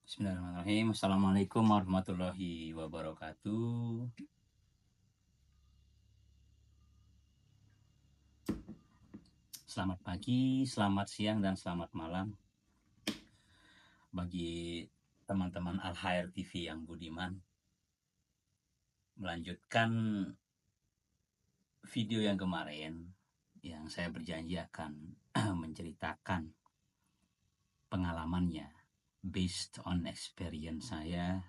Bismillahirrahmanirrahim. Assalamualaikum warahmatullahi wabarakatuh. Selamat pagi, selamat siang, dan selamat malam bagi teman-teman Al Khair TV yang budiman. Melanjutkan video yang kemarin, yang saya berjanji akan menceritakan pengalamannya based on experience saya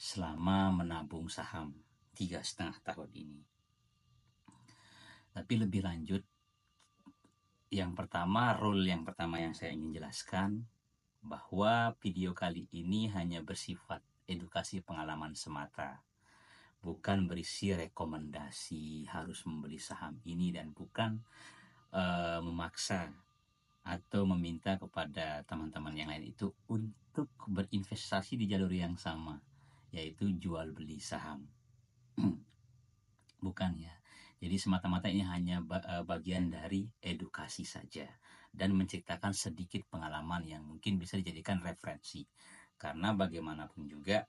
selama menabung saham 3,5 tahun ini. Tapi lebih lanjut, yang pertama yang saya ingin jelaskan bahwa video kali ini hanya bersifat edukasi pengalaman semata, bukan berisi rekomendasi harus membeli saham ini, dan bukan memaksa atau meminta kepada teman-teman yang lain itu untuk berinvestasi di jalur yang sama, yaitu jual beli saham. Bukan ya. Jadi semata-mata ini hanya bagian dari edukasi saja dan menceritakan sedikit pengalaman yang mungkin bisa dijadikan referensi. Karena bagaimanapun juga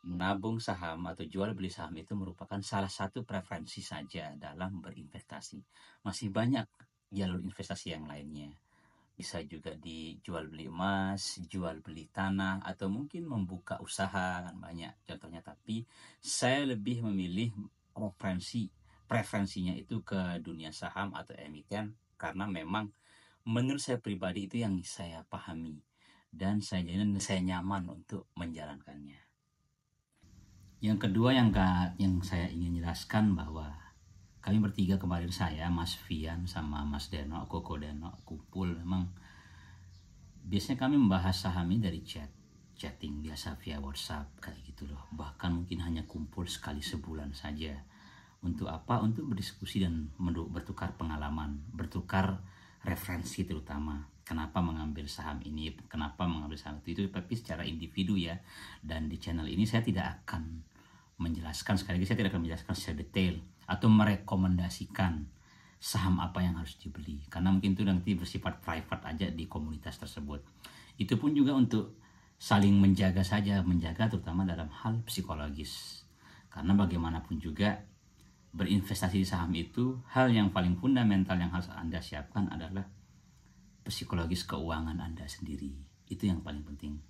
menabung saham atau jual beli saham itu merupakan salah satu preferensi saja dalam berinvestasi. Masih banyak jalur investasi yang lainnya. Bisa juga dijual beli emas, jual beli tanah, atau mungkin membuka usaha, kan banyak contohnya. Tapi saya lebih memilih preferensinya itu ke dunia saham atau emiten, karena memang menurut saya pribadi itu yang saya pahami dan saya nyaman untuk menjalankannya. Yang kedua yang saya ingin jelaskan bahwa kami bertiga kemarin, saya, Mas Fian, sama Mas Deno, Koko Deno, kumpul. Memang biasanya kami membahas saham ini dari chatting biasa via WhatsApp kayak gitu loh. Bahkan mungkin hanya kumpul sekali sebulan saja. Untuk apa? Untuk berdiskusi dan bertukar pengalaman, bertukar referensi, terutama kenapa mengambil saham ini, kenapa mengambil saham itu, tapi secara individu ya. Dan di channel ini saya tidak akan menjelaskan, sekali lagi saya tidak akan menjelaskan secara detail atau merekomendasikan saham apa yang harus dibeli, karena mungkin itu nanti bersifat private aja di komunitas tersebut. Itu pun juga untuk saling menjaga saja, menjaga terutama dalam hal psikologis. Karena bagaimanapun juga berinvestasi di saham itu hal yang paling fundamental yang harus Anda siapkan adalah psikologis keuangan Anda sendiri. Itu yang paling penting.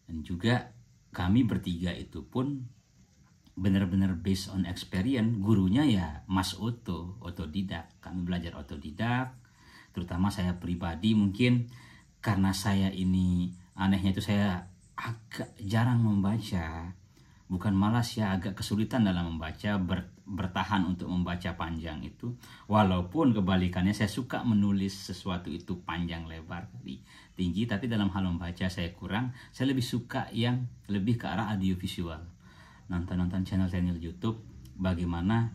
Dan juga kami bertiga itu pun benar-benar based on experience. Gurunya ya Mas otodidak. Kami belajar otodidak. Terutama saya pribadi, mungkin karena saya ini anehnya itu saya agak jarang membaca. Bukan malas ya, agak kesulitan dalam membaca, bertahan untuk membaca panjang itu. Walaupun kebalikannya saya suka menulis sesuatu itu panjang lebar tinggi, tapi dalam hal membaca saya kurang. Saya lebih suka yang lebih ke arah audiovisual, nonton channel YouTube, bagaimana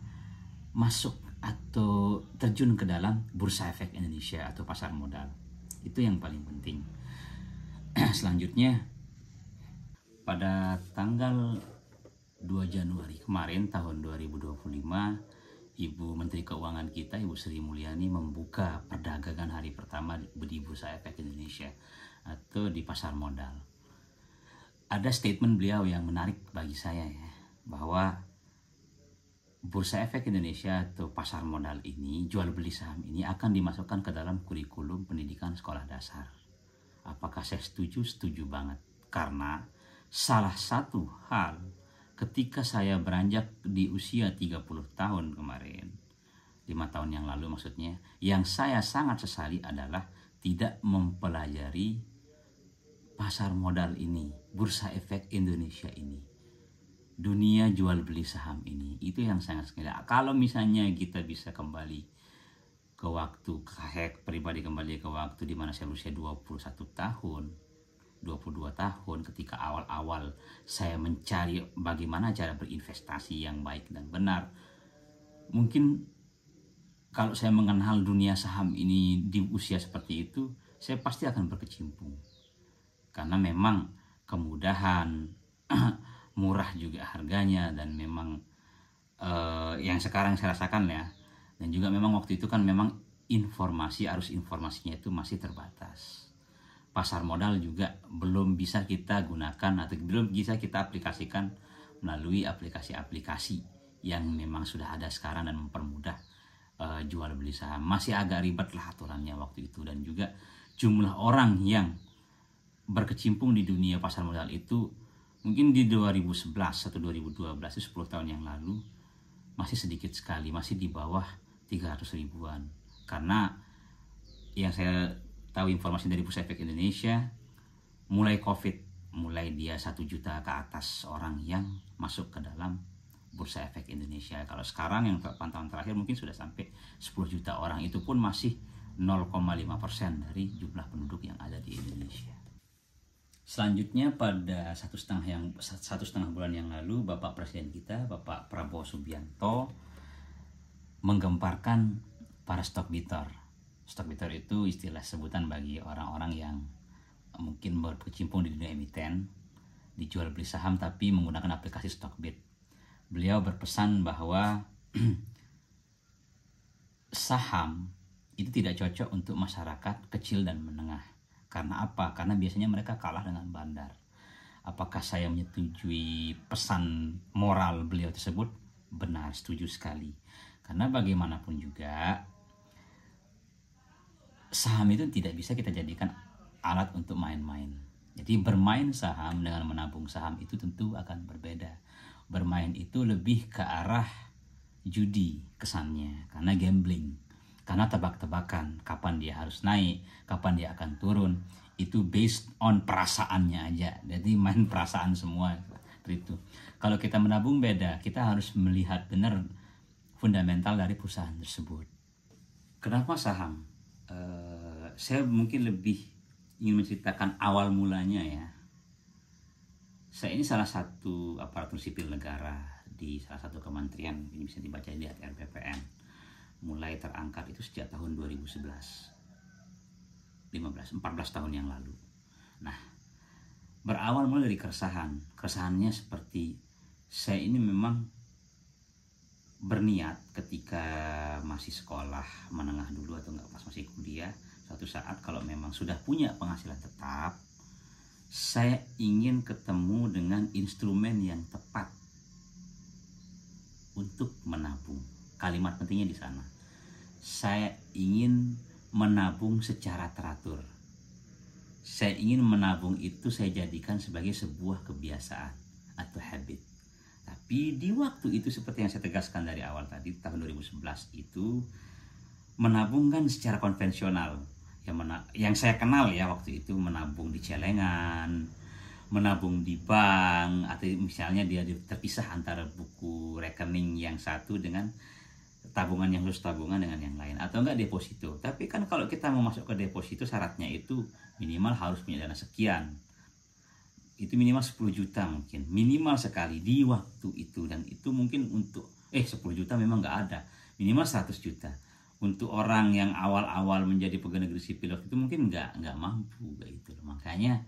masuk atau terjun ke dalam Bursa Efek Indonesia atau pasar modal. Itu yang paling penting. Selanjutnya, pada tanggal 2 Januari kemarin tahun 2025, Ibu Menteri Keuangan kita, Ibu Sri Mulyani, membuka perdagangan hari pertama di Bursa Efek Indonesia atau di pasar modal. Ada statement beliau yang menarik bagi saya ya, bahwa Bursa Efek Indonesia atau pasar modal ini, jual beli saham ini akan dimasukkan ke dalam kurikulum pendidikan sekolah dasar. Apakah saya setuju? Setuju banget. Karena salah satu hal ketika saya beranjak di usia 30 tahun kemarin, 5 tahun yang lalu maksudnya, yang saya sangat sesali adalah tidak mempelajari pasar modal ini, Bursa Efek Indonesia ini, dunia jual beli saham ini. Itu yang sangat sekali. Kalau misalnya kita bisa kembali ke waktu, saya pribadi kembali ke waktu di mana saya berusia 21 tahun, 22 tahun, ketika awal-awal saya mencari bagaimana cara berinvestasi yang baik dan benar. Mungkin kalau saya mengenal dunia saham ini di usia seperti itu, saya pasti akan berkecimpung. Karena memang kemudahan, murah juga harganya, dan memang yang sekarang saya rasakan ya. Dan juga memang waktu itu kan memang arus informasinya itu masih terbatas. pasar modal juga belum bisa kita gunakan atau belum bisa kita aplikasikan melalui aplikasi-aplikasi yang memang sudah ada sekarang dan mempermudah jual beli saham. Masih agak ribet lah aturannya waktu itu, dan juga jumlah orang yang berkecimpung di dunia pasar modal itu mungkin di 2011 atau 2012, 10 tahun yang lalu, masih sedikit sekali, masih di bawah 300 ribuan. Karena yang saya tahu informasi dari Bursa Efek Indonesia, mulai COVID, mulai dia 1 juta ke atas orang yang masuk ke dalam Bursa Efek Indonesia. Kalau sekarang yang pantauan terakhir mungkin sudah sampai 10 juta orang, itu pun masih 0,5% dari jumlah penduduk yang ada di Indonesia. Selanjutnya pada satu setengah bulan yang lalu, Bapak Presiden kita, Bapak Prabowo Subianto, menggemparkan para stock bidder. Stock bidder itu istilah sebutan bagi orang-orang yang mungkin berkecimpung di dunia emiten, dijual beli saham tapi menggunakan aplikasi Stockbit. Beliau berpesan bahwa saham itu tidak cocok untuk masyarakat kecil dan menengah. Karena apa? Karena biasanya mereka kalah dengan bandar. Apakah saya menyetujui pesan moral beliau tersebut? Benar, setuju sekali. Karena bagaimanapun juga saham itu tidak bisa kita jadikan alat untuk main-main. Jadi bermain saham dengan menabung saham itu tentu akan berbeda. Bermain itu lebih ke arah judi kesannya, karena gambling, karena tebak-tebakan kapan dia harus naik, kapan dia akan turun, itu based on perasaannya aja. Jadi main perasaan semua itu. Kalau kita menabung beda, kita harus melihat benar fundamental dari perusahaan tersebut. Kenapa saham? Saya mungkin lebih ingin menceritakan awal mulanya ya. Saya ini salah satu aparatur sipil negara di salah satu kementerian, ini bisa dibaca di RPPN. Mulai terangkat itu sejak tahun 2011. 14 tahun yang lalu. Nah, berawal mulai dari keresahan. Keresahannya seperti saya ini memang berniat ketika masih sekolah menengah dulu atau enggak pas masih kuliah, suatu saat kalau memang sudah punya penghasilan tetap, saya ingin ketemu dengan instrumen yang tepat untuk menabung. Kalimat pentingnya di sana. Saya ingin menabung secara teratur. Saya ingin menabung itu saya jadikan sebagai sebuah kebiasaan atau habit. Tapi di waktu itu seperti yang saya tegaskan dari awal tadi, tahun 2011 itu menabung kan secara konvensional. Yang saya kenal ya waktu itu menabung di celengan, menabung di bank, atau misalnya dia terpisah antara buku rekening yang satu dengan tabungan yang khusus tabungan dengan yang lain, atau enggak deposito. Tapi kan kalau kita mau masuk ke deposito syaratnya itu minimal harus punya dana sekian. Itu minimal 10 juta mungkin, minimal sekali di waktu itu, dan itu mungkin untuk 10 juta memang nggak ada, minimal 100 juta. Untuk orang yang awal-awal menjadi pegawai negeri sipil itu mungkin nggak mampu gitu. Makanya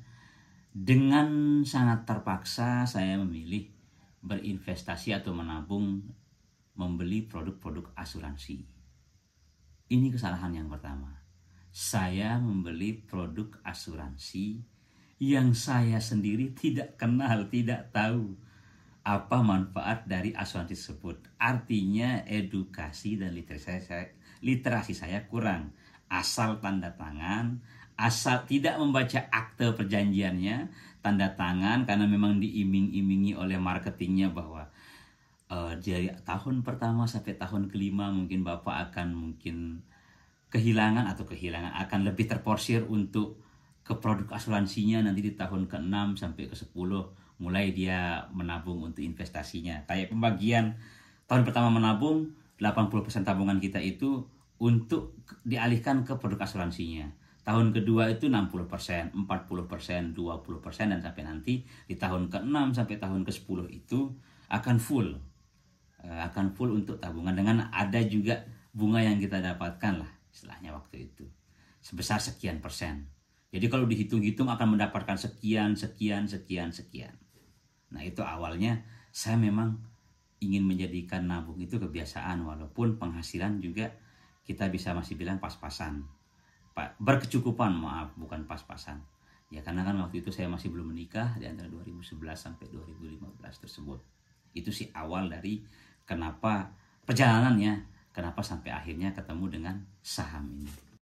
dengan sangat terpaksa saya memilih berinvestasi atau menabung membeli produk-produk asuransi. Ini kesalahan yang pertama. Saya membeli produk asuransi yang saya sendiri tidak kenal, tidak tahu apa manfaat dari asuransi tersebut. Artinya edukasi dan literasi saya kurang. Asal tanda tangan, asal tidak membaca akte perjanjiannya, tanda tangan karena memang diiming-imingi oleh marketingnya bahwa dari tahun pertama sampai tahun kelima mungkin Bapak akan kehilangan akan lebih terporsir untuk ke produk asuransinya nanti di tahun ke-6 sampai ke-10 mulai dia menabung untuk investasinya. Kayak pembagian tahun pertama menabung 80% tabungan kita itu untuk dialihkan ke produk asuransinya. Tahun kedua itu 60%, 40%, 20%, dan sampai nanti di tahun ke-6 sampai tahun ke-10 itu akan full untuk tabungan, dengan ada juga bunga yang kita dapatkan lah istilahnya waktu itu sebesar sekian persen. Jadi kalau dihitung-hitung akan mendapatkan sekian. Nah itu awalnya saya memang ingin menjadikan nabung itu kebiasaan, walaupun penghasilan juga kita bisa masih bilang pas-pasan, berkecukupan, bukan pas-pasan. Ya karena kan waktu itu saya masih belum menikah di antara 2011 sampai 2015 tersebut. Itu sih awal dari kenapa perjalanannya, kenapa sampai akhirnya ketemu dengan saham ini.